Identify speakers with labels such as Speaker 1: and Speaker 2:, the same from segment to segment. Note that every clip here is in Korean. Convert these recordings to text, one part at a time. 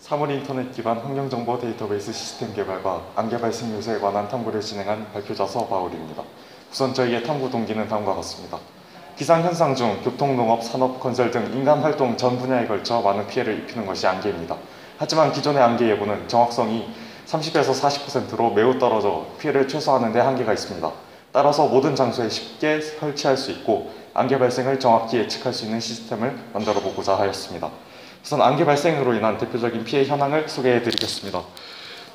Speaker 1: 사물 인터넷 기반 환경정보 데이터베이스 시스템 개발과 안개 발생 요소에 관한 탐구를 진행한 발표자서 바울입니다. 우선 저희의 탐구 동기는 다음과 같습니다. 기상현상 중 교통, 농업, 산업, 건설 등 인간활동 전 분야에 걸쳐 많은 피해를 입히는 것이 안개입니다. 하지만 기존의 안개 예보는 정확성이 30에서 40%로 매우 떨어져 피해를 최소화하는 데 한계가 있습니다. 따라서 모든 장소에 쉽게 설치할 수 있고 안개 발생을 정확히 예측할 수 있는 시스템을 만들어 보고자 하였습니다. 우선 안개 발생으로 인한 대표적인 피해 현황을 소개해 드리겠습니다.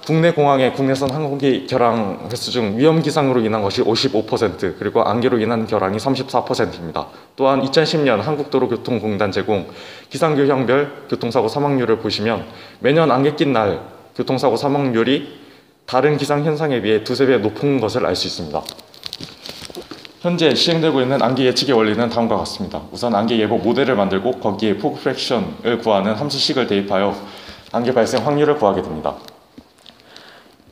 Speaker 1: 국내 공항의 국내선 항공기 결항 횟수 중 위험기상으로 인한 것이 55%, 그리고 안개로 인한 결항이 34%입니다. 또한 2010년 한국도로교통공단 제공 기상교형별 교통사고 사망률을 보시면 매년 안개 낀 날 교통사고 사망률이 다른 기상현상에 비해 두세 배 높은 것을 알 수 있습니다. 현재 시행되고 있는 안개 예측의 원리는 다음과 같습니다. 우선 안개 예보 모델을 만들고 거기에 포그 프랙션을 구하는 함수식을 대입하여 안개 발생 확률을 구하게 됩니다.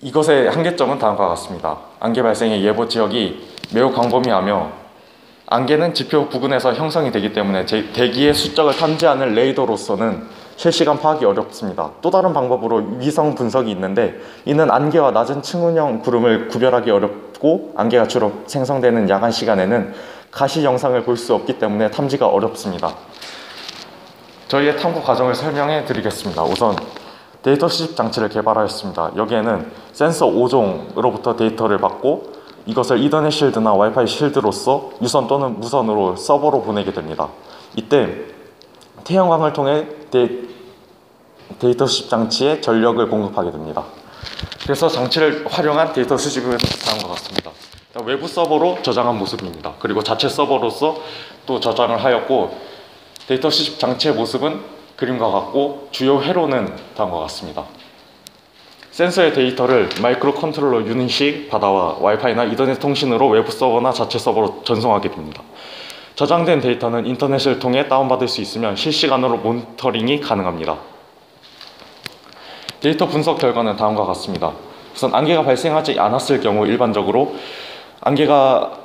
Speaker 1: 이것의 한계점은 다음과 같습니다. 안개 발생의 예보 지역이 매우 광범위하며 안개는 지표 부근에서 형성이 되기 때문에 대기의 수적을 탐지하는 레이더로서는 실시간 파악이 어렵습니다. 또 다른 방법으로 위성 분석이 있는데 이는 안개와 낮은 층운형 구름을 구별하기 어렵고 안개가 주로 생성되는 야간 시간에는 가시 영상을 볼 수 없기 때문에 탐지가 어렵습니다. 저희의 탐구 과정을 설명해 드리겠습니다. 우선 데이터 수집 장치를 개발하였습니다. 여기에는 센서 5종으로부터 데이터를 받고 이것을 이더넷 실드나 와이파이 실드로서 유선 또는 무선으로 서버로 보내게 됩니다. 이때 태양광을 통해 데이터 수집 장치에 전력을 공급하게 됩니다. 그래서 장치를 활용한 데이터 수집은 다음과 같습니다. 외부 서버로 저장한 모습입니다. 그리고 자체 서버로서 또 저장을 하였고 데이터 수집 장치의 모습은 그림과 같고 주요 회로는 다음과 같습니다. 센서의 데이터를 마이크로 컨트롤러 유닛이 받아와 와이파이나 이더넷 통신으로 외부 서버나 자체 서버로 전송하게 됩니다. 저장된 데이터는 인터넷을 통해 다운받을 수 있으면 실시간으로 모니터링이 가능합니다. 데이터 분석 결과는 다음과 같습니다. 우선 안개가 발생하지 않았을 경우 일반적으로 안개가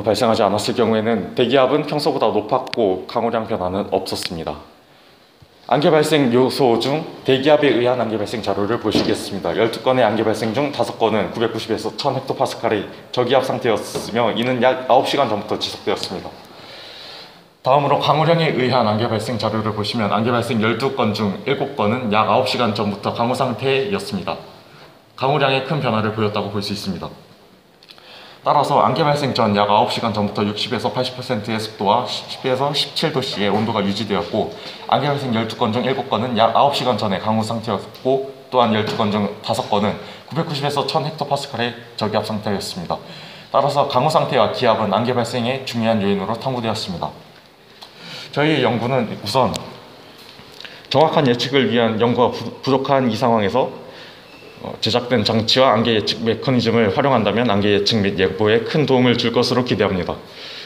Speaker 1: 발생하지 않았을 경우에는 대기압은 평소보다 높았고 강우량 변화는 없었습니다. 안개 발생 요소 중 대기압에 의한 안개 발생 자료를 보시겠습니다. 12건의 안개 발생 중 5건은 990에서 1000헥토파스칼의 저기압 상태였으며 이는 약 9시간 전부터 지속되었습니다. 다음으로 강우량에 의한 안개 발생 자료를 보시면 안개 발생 12건 중 7건은 약 9시간 전부터 강우 상태였습니다. 강우량에 큰 변화를 보였다고 볼 수 있습니다. 따라서 안개 발생 전 약 9시간 전부터 60에서 80%의 습도와 10에서 17도씨의 온도가 유지되었고 안개 발생 12건 중 7건은 약 9시간 전에 강우 상태였고 또한 12건 중 5건은 990에서 1000헥토파스칼의 저기압 상태였습니다. 따라서 강우 상태와 기압은 안개 발생의 중요한 요인으로 탐구되었습니다. 저희의 연구는 우선 정확한 예측을 위한 연구가 부족한 이 상황에서 제작된 장치와 안개 예측 메커니즘을 활용한다면 안개 예측 및 예보에 큰 도움을 줄 것으로 기대합니다.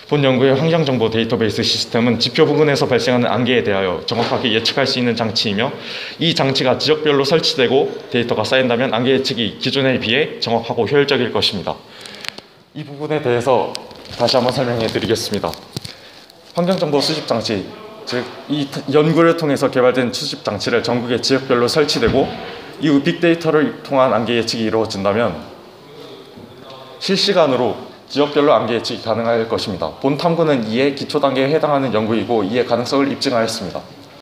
Speaker 1: 본 연구의 환경정보 데이터베이스 시스템은 지표 부근에서 발생하는 안개에 대하여 정확하게 예측할 수 있는 장치이며 이 장치가 지역별로 설치되고 데이터가 쌓인다면 안개 예측이 기존에 비해 정확하고 효율적일 것입니다. 이 부분에 대해서 다시 한번 설명해 드리겠습니다. 환경정보 수집 장치, 즉 이 연구를 통해서 개발된 수집 장치를 전국의 지역별로 설치되고 이후 빅데이터를 통한 안개 예측이 이루어진다면 실시간으로 지역별로 안개 예측이 가능할 것입니다. 본 탐구는 이에 기초 단계에 해당하는 연구이고 이의 가능성을 입증하였습니다.